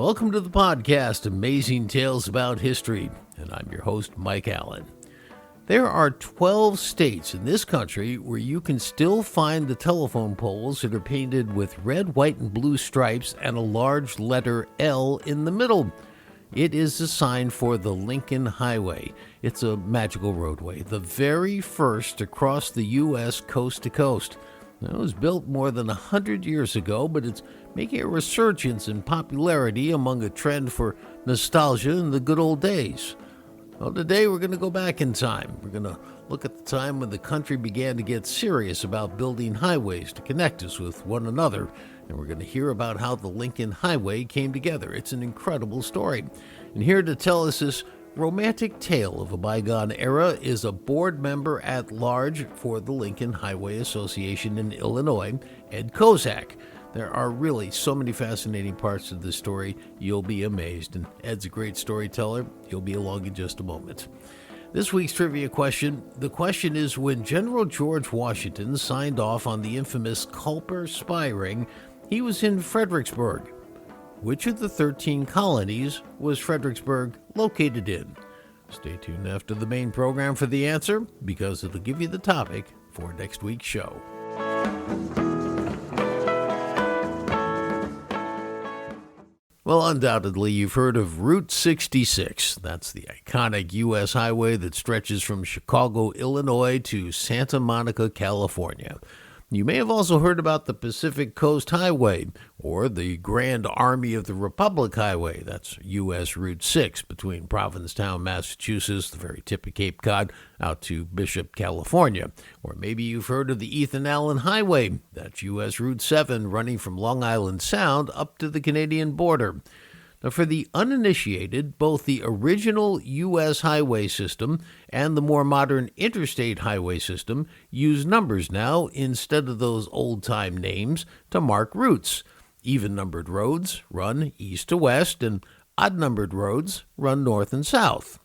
Welcome to the podcast, Amazing Tales About History, and I'm your host, Mike Allen. There are 12 states in this country where you can still find the telephone poles that are painted with red, white, and blue stripes and a large letter L in the middle. It is a sign for the Lincoln Highway. It's a magical roadway, the very first to cross the U.S. coast to coast. It was built more than 100 years ago, but it's making a resurgence in popularity among a trend for nostalgia in the good old days. Well, today we're going to go back in time. We're going to look at the time when the country began to get serious about building highways to connect us with one another, and we're going to hear about how the Lincoln Highway came together. It's an incredible story. And here to tell us this romantic tale of a bygone era is a board member at large for the Lincoln Highway Association in Illinois, Ed Kozak. There are really so many fascinating parts of this story, you'll be amazed. And Ed's a great storyteller. He'll be along in just a moment. This week's trivia question. The question is, when General George Washington signed off on the infamous Culper spy ring, he was in Fredericksburg. Which of the 13 colonies was Fredericksburg located in? Stay tuned after the main program for the answer, because it'll give you the topic for next week's show. Well, undoubtedly, you've heard of Route 66. That's the iconic U.S. highway that stretches from Chicago, Illinois to Santa Monica, California. You may have also heard about the Pacific Coast Highway, or the Grand Army of the Republic Highway. That's U.S. Route 6 between Provincetown, Massachusetts, the very tip of Cape Cod, out to Bishop, California. Or maybe you've heard of the Ethan Allen Highway. That's U.S. Route 7 running from Long Island Sound up to the Canadian border. Now, for the uninitiated, both the original U.S. highway system and the more modern interstate highway system use numbers now instead of those old-time names to mark routes. Even-numbered roads run east to west, and odd-numbered roads run north and south.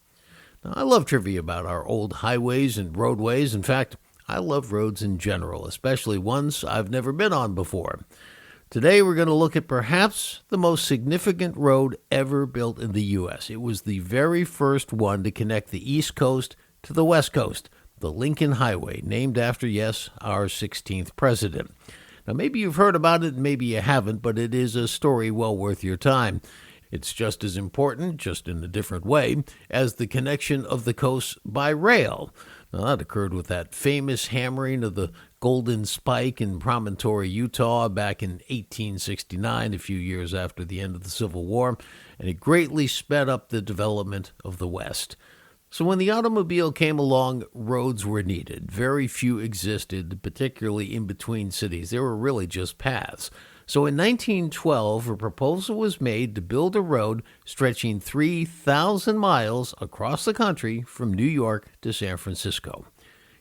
Now, I love trivia about our old highways and roadways. In fact, I love roads in general, especially ones I've never been on before. Today, we're going to look at perhaps the most significant road ever built in the U.S. It was the very first one to connect the East Coast to the West Coast, the Lincoln Highway, named after, yes, our 16th president. Now, maybe you've heard about it, maybe you haven't, but it is a story well worth your time. It's just as important, just in a different way, as the connection of the coast by rail. Now, that occurred with that famous hammering of the Golden Spike in Promontory, Utah, back in 1869, a few years after the end of the Civil War, and it greatly sped up the development of the West. So when the automobile came along, roads were needed. Very few existed, particularly in between cities. They were really just paths. So in 1912, a proposal was made to build a road stretching 3,000 miles across the country from New York to San Francisco.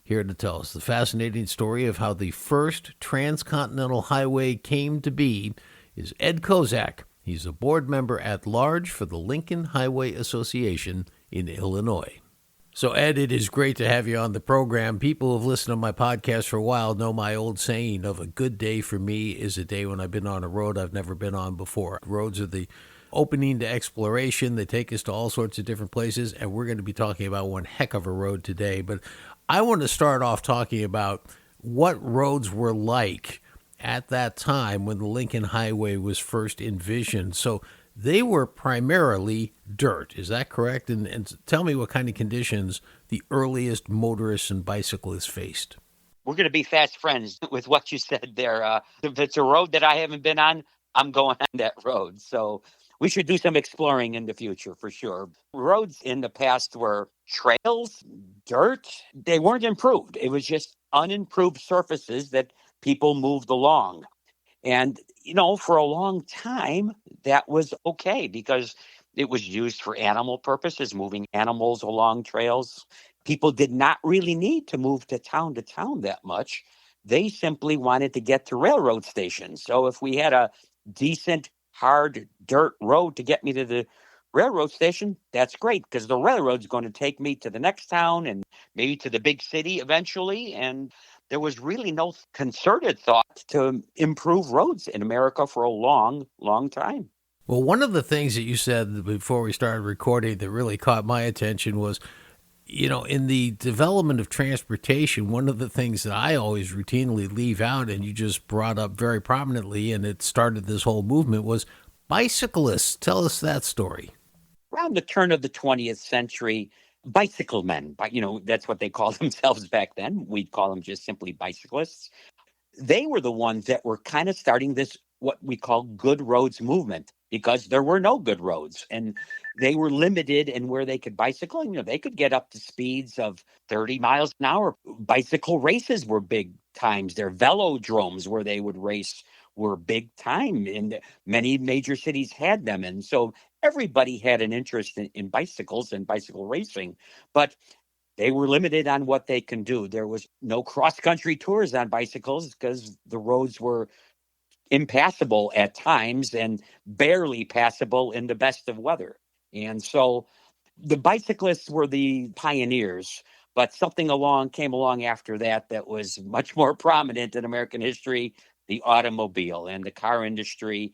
Here to tell us the fascinating story of how the first transcontinental highway came to be is Ed Kozak. He's a board member at large for the Lincoln Highway Association in Illinois. So, Ed, it is great to have you on the program. People who have listened to my podcast for a while know my old saying of a good day for me is a day when I've been on a road I've never been on before. Roads are the opening to exploration. They take us to all sorts of different places, and we're going to be talking about one heck of a road today. But I want to start off talking about what roads were like at that time when the Lincoln Highway was first envisioned. So they were primarily dirt. Is that correct? And tell me what kind of conditions the earliest motorists and bicyclists faced. We're going to be fast friends with what you said there. If it's a road that I haven't been on, I'm going on that road. So we should do some exploring in the future for sure. Roads in the past were trails, dirt. They weren't improved. It was just unimproved surfaces that people moved along. And, for a long time, that was okay because it was used for animal purposes, moving animals along trails. People did not really need to move to town that much. They simply wanted to get to railroad stations. So if we had a decent, hard dirt road to get me to the railroad station, that's great because the railroad's going to take me to the next town and maybe to the big city eventually. And there was really no concerted thought to improve roads in America for a long, long time. Well, one of the things that you said before we started recording that really caught my attention was, in the development of transportation, one of the things that I always routinely leave out, and you just brought up very prominently, and it started this whole movement, was bicyclists. Tell us that story. Around the turn of the 20th century, bicycle men, that's what they called themselves back then. We'd call them just simply bicyclists. They were the ones that were kind of starting this, what we call good roads movement, because there were no good roads and they were limited in where they could bicycle. They could get up to speeds of 30 miles an hour. Bicycle races were big times. Their velodromes where they would race were big time, and many major cities had them. And so everybody had an interest in bicycles and bicycle racing. But they were limited on what they can do. There was no cross-country tours on bicycles because the roads were impassable at times and barely passable in the best of weather. And so the bicyclists were the pioneers, but something came along after that was much more prominent in American history, the automobile. And the car industry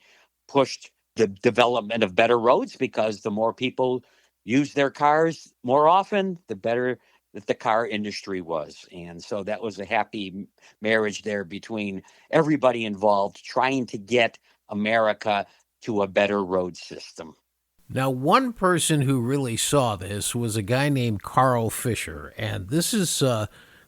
pushed the development of better roads because the more people use their cars more often, the better that the car industry was. And so that was a happy marriage there between everybody involved trying to get America to a better road system. Now, one person who really saw this was a guy named Carl Fisher, and this is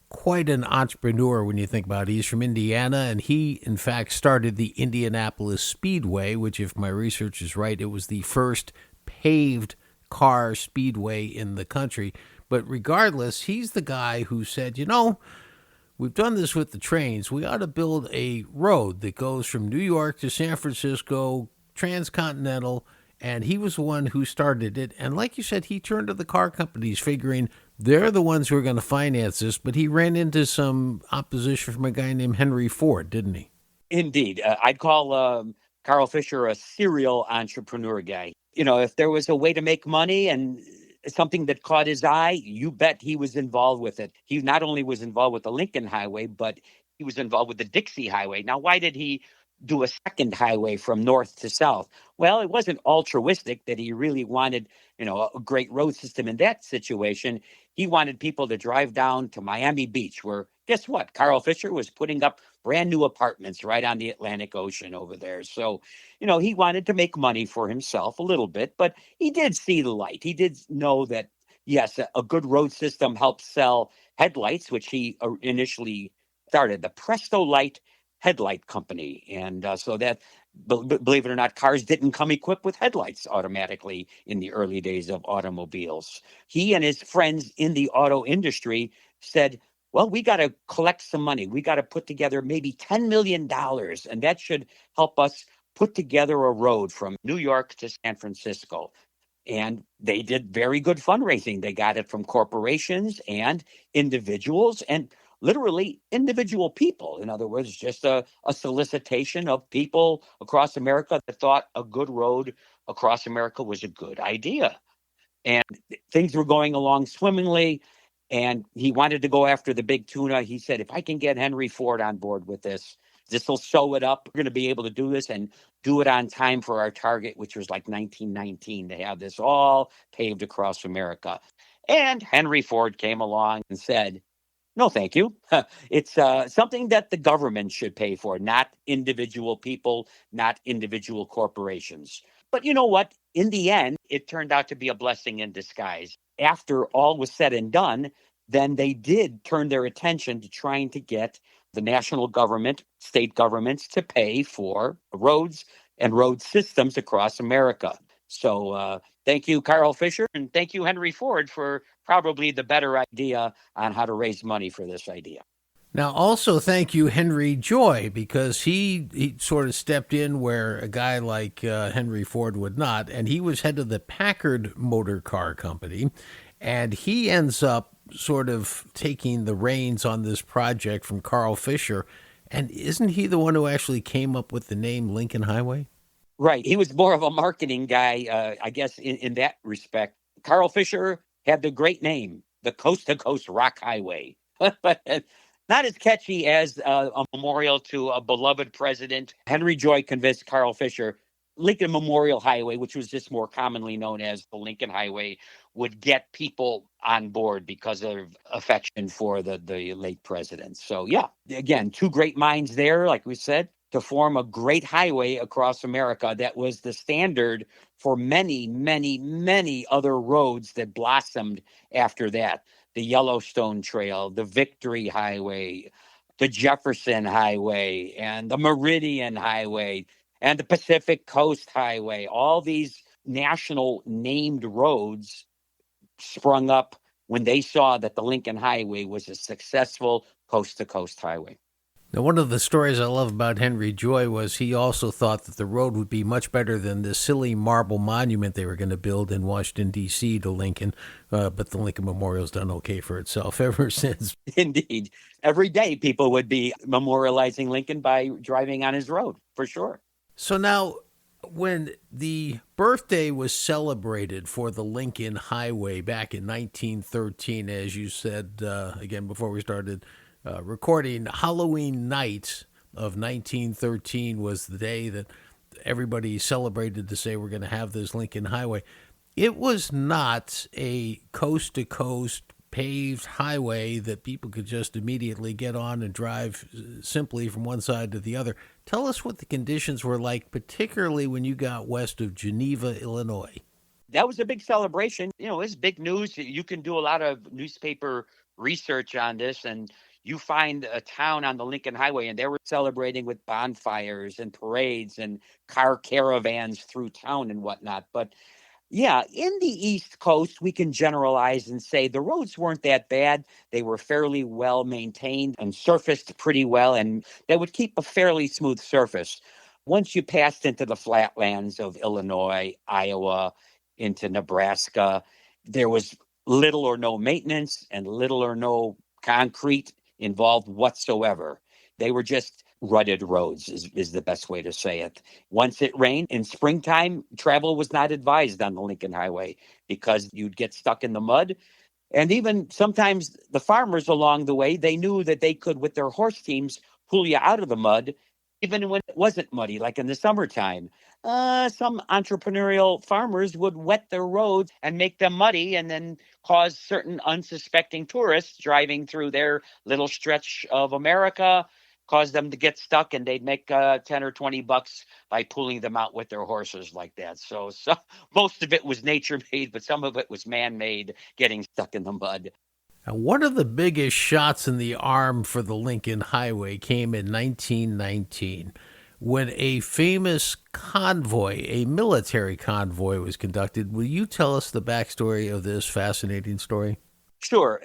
quite an entrepreneur when you think about it. He's from Indiana, and he, in fact, started the Indianapolis Speedway, which, if my research is right, it was the first paved car speedway in the country. But regardless, he's the guy who said, we've done this with the trains. We ought to build a road that goes from New York to San Francisco, transcontinental. And he was the one who started it. And like you said, he turned to the car companies figuring they're the ones who are going to finance this. But he ran into some opposition from a guy named Henry Ford, didn't he? Indeed. I'd call Carl Fisher a serial entrepreneur guy. If there was a way to make money and something that caught his eye, you bet he was involved with it. He not only was involved with the Lincoln Highway, but he was involved with the Dixie Highway. Now, why did he do a second highway from north to south? Well, it wasn't altruistic that he really wanted, a great road system in that situation. He wanted people to drive down to Miami Beach, where, guess what? Carl Fisher was putting up brand new apartments right on the Atlantic Ocean over there. So, he wanted to make money for himself a little bit, but he did see the light. He did know that, yes, a good road system helps sell headlights, which he initially started, the Presto Light Headlight Company. And so that, believe it or not, cars didn't come equipped with headlights automatically in the early days of automobiles. He and his friends in the auto industry said, well, we got to collect some money. We got to put together maybe $10 million, and that should help us put together a road from New York to San Francisco. And they did very good fundraising. They got it from corporations and individuals and literally individual people. In other words, just a solicitation of people across America that thought a good road across America was a good idea. And things were going along swimmingly. And he wanted to go after the big tuna. He said, if I can get Henry Ford on board with this will sew it up. We're going to be able to do this and do it on time for our target, which was like 1919, to have this all paved across America. And Henry Ford came along and said, no, thank you. It's something that the government should pay for, not individual people, not individual corporations. But you know what? In the end, it turned out to be a blessing in disguise. After all was said and done, then they did turn their attention to trying to get the national government, state governments to pay for roads and road systems across America. So thank you, Carl Fisher, and thank you, Henry Ford, for probably the better idea on how to raise money for this idea. Now, also thank you, Henry Joy, because he sort of stepped in where a guy like Henry Ford would not, and he was head of the Packard Motor Car Company, and he ends up sort of taking the reins on this project from Carl Fisher, and isn't he the one who actually came up with the name Lincoln Highway? Right. He was more of a marketing guy, I guess, in that respect. Carl Fisher had the great name, the Coast to Coast Rock Highway, but not as catchy as a memorial to a beloved president. Henry Joy convinced Carl Fisher, Lincoln Memorial Highway, which was just more commonly known as the Lincoln Highway, would get people on board because of affection for the late president. So, yeah, again, two great minds there, like we said, to form a great highway across America that was the standard for many, many, many other roads that blossomed after that. The Yellowstone Trail, the Victory Highway, the Jefferson Highway, and the Meridian Highway, and the Pacific Coast Highway. All these national named roads sprung up when they saw that the Lincoln Highway was a successful coast-to-coast highway. Now, one of the stories I love about Henry Joy was he also thought that the road would be much better than the silly marble monument they were going to build in Washington, D.C. to Lincoln, but the Lincoln Memorial's done okay for itself ever since. Indeed. Every day people would be memorializing Lincoln by driving on his road, for sure. So now, when the birthday was celebrated for the Lincoln Highway back in 1913, as you said, again, before we started recording, Halloween night of 1913 was the day that everybody celebrated to say we're going to have this Lincoln Highway. It was not a coast-to-coast paved highway that people could just immediately get on and drive simply from one side to the other. Tell us what the conditions were like, particularly when you got west of Geneva, Illinois. That was a big celebration. It's big news. You can do a lot of newspaper research on this, and you find a town on the Lincoln Highway, and they were celebrating with bonfires and parades and car caravans through town and whatnot. But yeah, in the East Coast, we can generalize and say the roads weren't that bad. They were fairly well maintained and surfaced pretty well, and they would keep a fairly smooth surface. Once you passed into the flatlands of Illinois, Iowa, into Nebraska, there was little or no maintenance and little or no concrete involved whatsoever. They were just rutted roads is the best way to say it. Once it rained in springtime, travel was not advised on the Lincoln Highway because you'd get stuck in the mud. And even sometimes the farmers along the way, they knew that they could, with their horse teams, pull you out of the mud, even when it wasn't muddy, like in the summertime. Some entrepreneurial farmers would wet their roads and make them muddy and then cause certain unsuspecting tourists driving through their little stretch of America, cause them to get stuck, and they'd make 10 or 20 bucks by pulling them out with their horses like that. So most of it was nature made, but some of it was man made, getting stuck in the mud. Now, one of the biggest shots in the arm for the Lincoln Highway came in 1919 when a famous convoy, a military convoy, was conducted. Will you tell us the backstory of this fascinating story? Sure.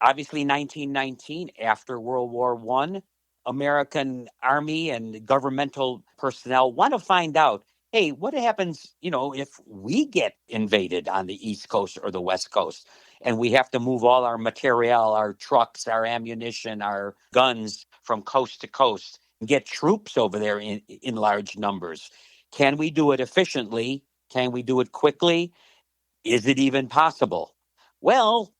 Obviously, 1919, after World War I, American Army and governmental personnel want to find out, hey, what happens, if we get invaded on the East Coast or the West Coast, and we have to move all our material, our trucks, our ammunition, our guns from coast to coast, and get troops over there in large numbers. Can we do it efficiently? Can we do it quickly? Is it even possible? Well,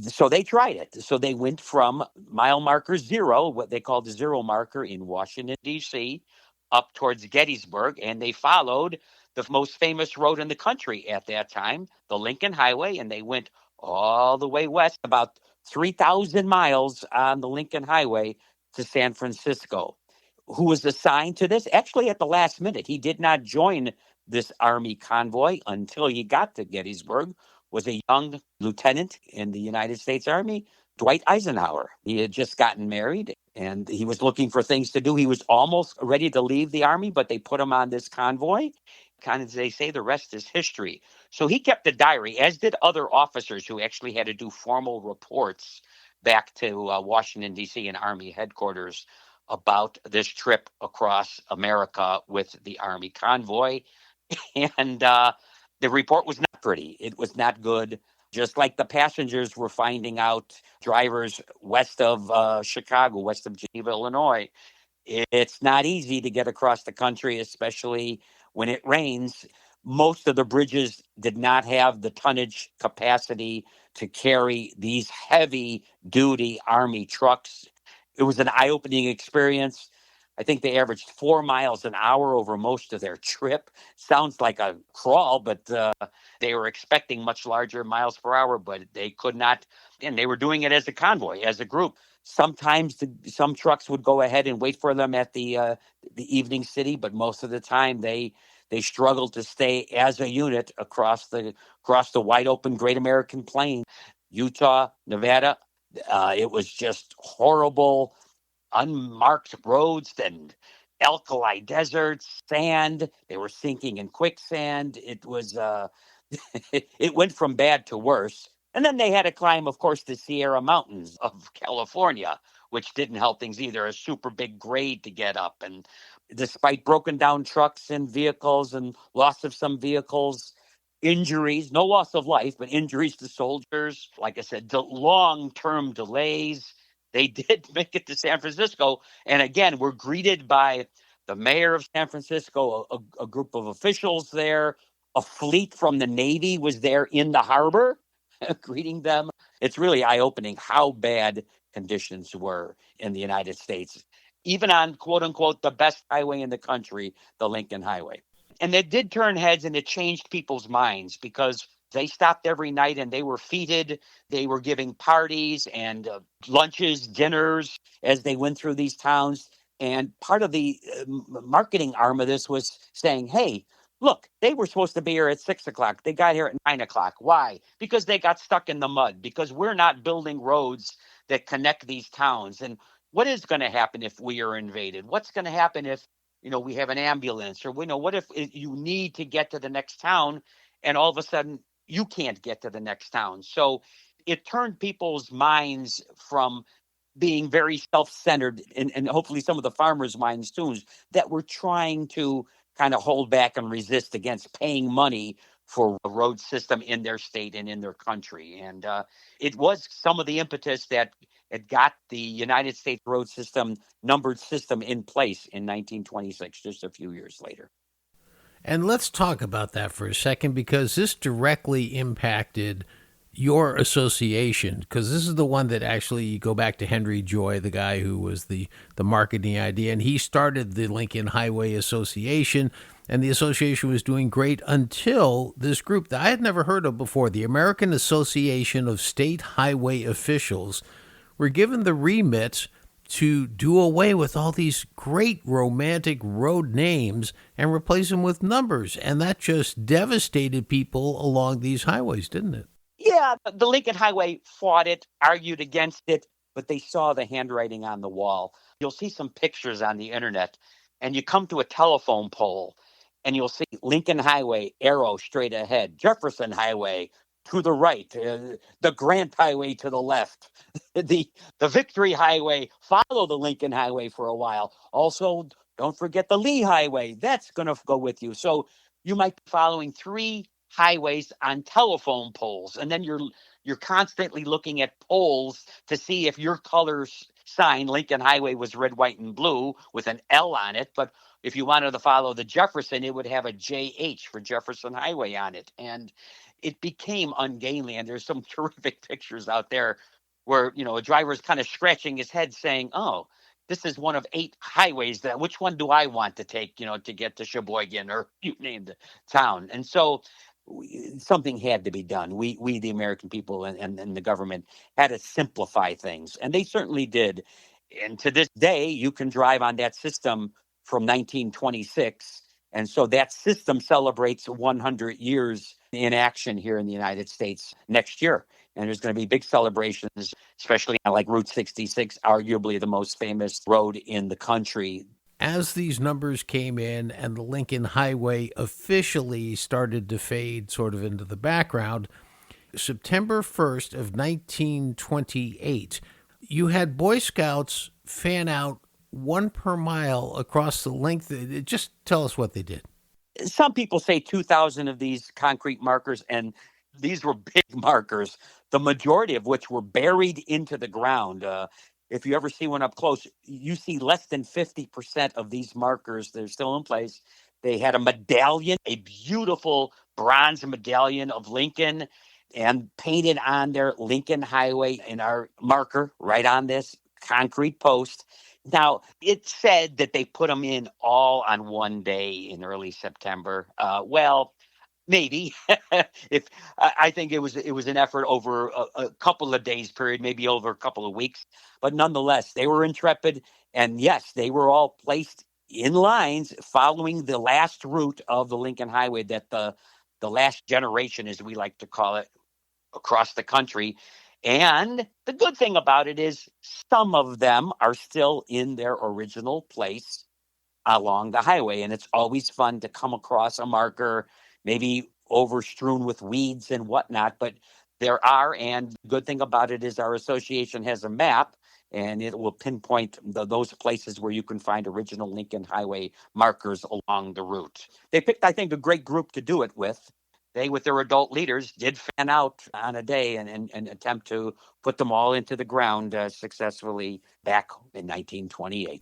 so they tried it. So they went from mile marker 0, what they called the 0 marker in Washington, D.C., up towards Gettysburg, and they followed the most famous road in the country at that time, the Lincoln Highway, and they went all the way west, about 3,000 miles on the Lincoln Highway to San Francisco. Who was assigned to this? Actually, at the last minute, he did not join this Army convoy until he got to Gettysburg, was a young lieutenant in the United States Army, Dwight Eisenhower. He had just gotten married and he was looking for things to do. He was almost ready to leave the Army, but they put him on this convoy. Kind of, they say the rest is history. So he kept a diary, as did other officers who actually had to do formal reports back to Washington, D.C. and Army headquarters about this trip across America with the Army convoy. And the report was not pretty. It was not good. Just like the passengers were finding out, drivers west of Chicago, west of Geneva, Illinois, it's not easy to get across the country, especially when it rains. Most of the bridges did not have the tonnage capacity to carry these heavy duty Army trucks. It was an eye-opening experience. I think they averaged 4 miles an hour over most of their trip. Sounds like a crawl, but they were expecting much larger miles per hour, but they could not. And they were doing it as a convoy, as a group. Sometimes some trucks would go ahead and wait for them at the evening city, but most of the time they struggled to stay as a unit across the wide open Great American Plain, Utah, Nevada. It was just horrible, unmarked roads and alkali deserts, sand. They were sinking in quicksand. It was it went from bad to worse. And then they had to climb, of course, the Sierra Mountains of California, which didn't help things either. A super big grade to get up. And despite broken down trucks and vehicles and loss of some vehicles, injuries, no loss of life, but injuries to soldiers, like I said, long term delays. They did make it to San Francisco. And again, we're greeted by the mayor of San Francisco, a group of officials there. A fleet from the Navy was there in the harbor greeting them. It's really eye-opening how bad conditions were in the United States, even on, quote unquote, the best highway in the country, the Lincoln Highway. And it did turn heads, and it changed people's minds because they stopped every night and they were feted. They were giving parties and lunches, dinners as they went through these towns. And part of the marketing arm of this was saying, hey, look, they were supposed to be here at 6 o'clock. They got here at 9 o'clock. Why? Because they got stuck in the mud, because we're not building roads that connect these towns. And what is going to happen if we are invaded? What's going to happen if, we have an ambulance, or what if you need to get to the next town and all of a sudden you can't get to the next town? So it turned people's minds from being very self-centered, and hopefully some of the farmers' minds too, that were trying to kind of hold back and resist against paying money for a road system in their state and in their country. And it was some of the impetus that it got the United States road system, numbered system, in place in 1926, just a few years later. And let's talk about that for a second, because this directly impacted your association, because this is the one that actually, you go back to Henry Joy, the guy who was the marketing idea, and he started the Lincoln Highway Association, and the association was doing great until this group that I had never heard of before, the American Association of State Highway Officials, were given the remit to do away with all these great romantic road names and replace them with numbers. And that just devastated people along these highways, didn't it? Yeah, the Lincoln Highway fought it, argued against it, but they saw the handwriting on the wall. You'll see some pictures on the internet, and you come to a telephone pole, and you'll see Lincoln Highway, arrow straight ahead, Jefferson Highway to the right, the Grant Highway to the left, the Victory Highway, follow the Lincoln Highway for a while. Also, don't forget the Lee Highway. That's going to go with you. So you might be following three highways on telephone poles, and then you're constantly looking at poles to see if your color sign, Lincoln Highway, was red, white, and blue with an L on it. But if you wanted to follow the Jefferson, it would have a JH for Jefferson Highway on it. And it became ungainly. And there's some terrific pictures out there where, a driver's kind of scratching his head saying, oh, this is one of 8 highways. Which one do I want to take, to get to Sheboygan, or you name the town? And so something had to be done. We the American people and the government had to simplify things, and they certainly did. And to this day, you can drive on that system from 1926. And so that system celebrates 100 years in action here in the United States next year. And there's going to be big celebrations, especially on like Route 66, arguably the most famous road in the country. As these numbers came in and the Lincoln Highway officially started to fade sort of into the background, September 1st of 1928, you had Boy Scouts fan out 1 per mile across the length. Just tell us what they did. Some people say 2,000 of these concrete markers, and these were big markers, the majority of which were buried into the ground. If you ever see one up close, you see less than 50% of these markers. They're still in place. They had a medallion, a beautiful bronze medallion of Lincoln, and painted on their Lincoln Highway in our marker right on this concrete post. Now, it's said that they put them in all on one day in early September. Well, maybe. If I think it was an effort over a couple of days period, maybe over a couple of weeks, but nonetheless, they were intrepid, and yes, they were all placed in lines following the last route of the Lincoln Highway that the last generation, as we like to call it, across the country. And the good thing about it is some of them are still in their original place along the highway. And it's always fun to come across a marker, maybe overstrewn with weeds and whatnot. But there are, and the good thing about it is our association has a map and it will pinpoint those places where you can find original Lincoln Highway markers along the route. They picked, I think, a great group to do it with. They, with their adult leaders, did fan out on a day and attempt to put them all into the ground successfully back in 1928.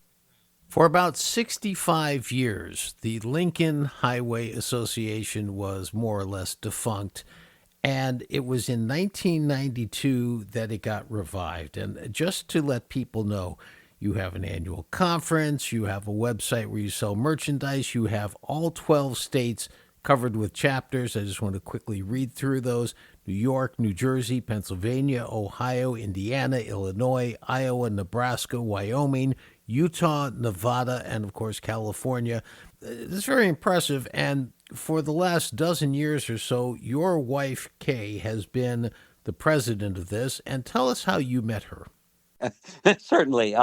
For about 65 years, the Lincoln Highway Association was more or less defunct, and it was in 1992 that it got revived. And just to let people know, you have an annual conference, you have a website where you sell merchandise, you have all 12 states covered with chapters. I just want to quickly read through those. New York, New Jersey, Pennsylvania, Ohio, Indiana, Illinois, Iowa, Nebraska, Wyoming, Utah, Nevada, and of course, California. It's very impressive. And for the last dozen years or so, your wife, Kay, has been the president of this. And tell us how you met her. Certainly.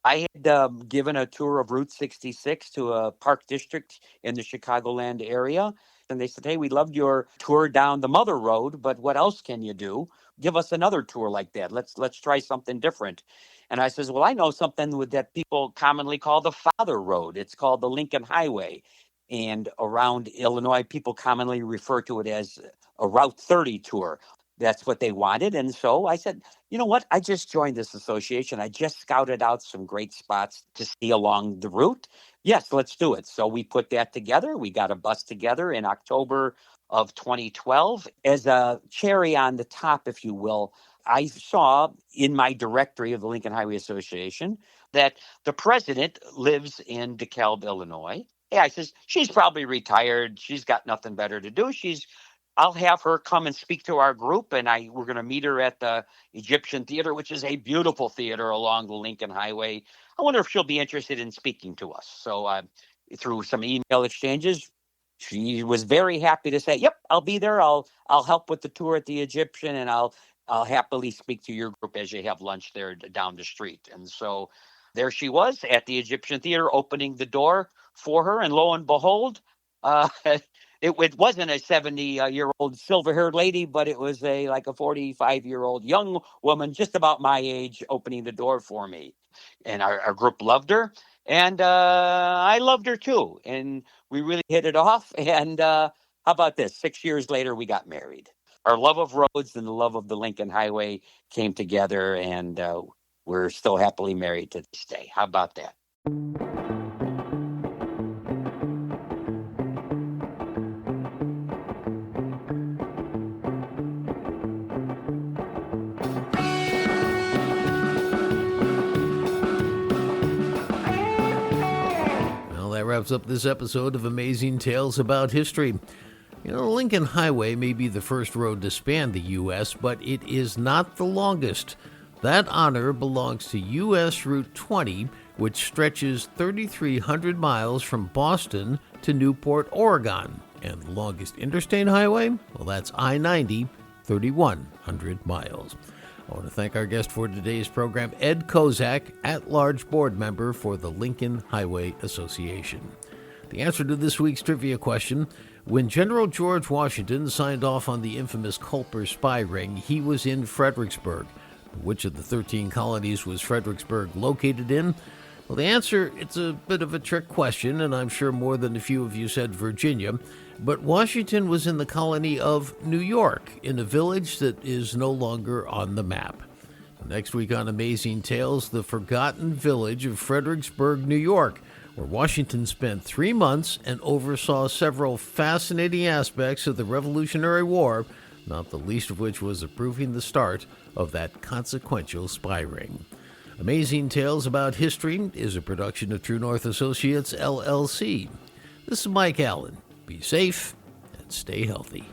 I had given a tour of Route 66 to a park district in the Chicagoland area. And they said, hey, we loved your tour down the Mother Road, but what else can you do? Give us another tour like that. Let's try something different. And I says, well, I know something that people commonly call the Father Road. It's called the Lincoln Highway. And around Illinois, people commonly refer to it as a Route 30 tour. That's what they wanted. And so I said, you know what? I just joined this association. I just scouted out some great spots to see along the route. Yes, let's do it. So we put that together. We got a bus together in October of 2012. As a cherry on the top, if you will, I saw in my directory of the Lincoln Highway Association that the president lives in DeKalb, Illinois. Yeah, I says, she's probably retired. She's got nothing better to do. I'll have her come and speak to our group, and we're going to meet her at the Egyptian Theater, which is a beautiful theater along the Lincoln Highway. I wonder if she'll be interested in speaking to us. So through some email exchanges, she was very happy to say, "Yep, I'll be there. I'll help with the tour at the Egyptian, and I'll happily speak to your group as you have lunch there down the street." And so there she was at the Egyptian Theater, opening the door for her, and lo and behold. It wasn't a 70-year-old silver-haired lady, but it was a 45-year-old young woman, just about my age, opening the door for me. And our group loved her, and I loved her too. And we really hit it off. And how about this? 6 years later, we got married. Our love of roads and the love of the Lincoln Highway came together, and we're still happily married to this day. How about that? That wraps up this episode of Amazing Tales About History. You know, the Lincoln Highway may be the first road to span the U.S., but it is not the longest. That honor belongs to U.S. Route 20, which stretches 3,300 miles from Boston to Newport, Oregon. And the longest interstate highway? Well, that's I-90, 3,100 miles. I want to thank our guest for today's program, Ed Kozak, at-large board member for the Lincoln Highway Association. The answer to this week's trivia question: when General George Washington signed off on the infamous Culper spy ring, he was in Fredericksburg. Which of the 13 colonies was Fredericksburg located in? Well, the answer, it's a bit of a trick question, and I'm sure more than a few of you said Virginia. But Washington was in the colony of New York, in a village that is no longer on the map. Next week on Amazing Tales, the forgotten village of Fredericksburg, New York, where Washington spent 3 months and oversaw several fascinating aspects of the Revolutionary War, not the least of which was approving the start of that consequential spy ring. Amazing Tales About History is a production of True North Associates, LLC. This is Mike Allen. Be safe and stay healthy.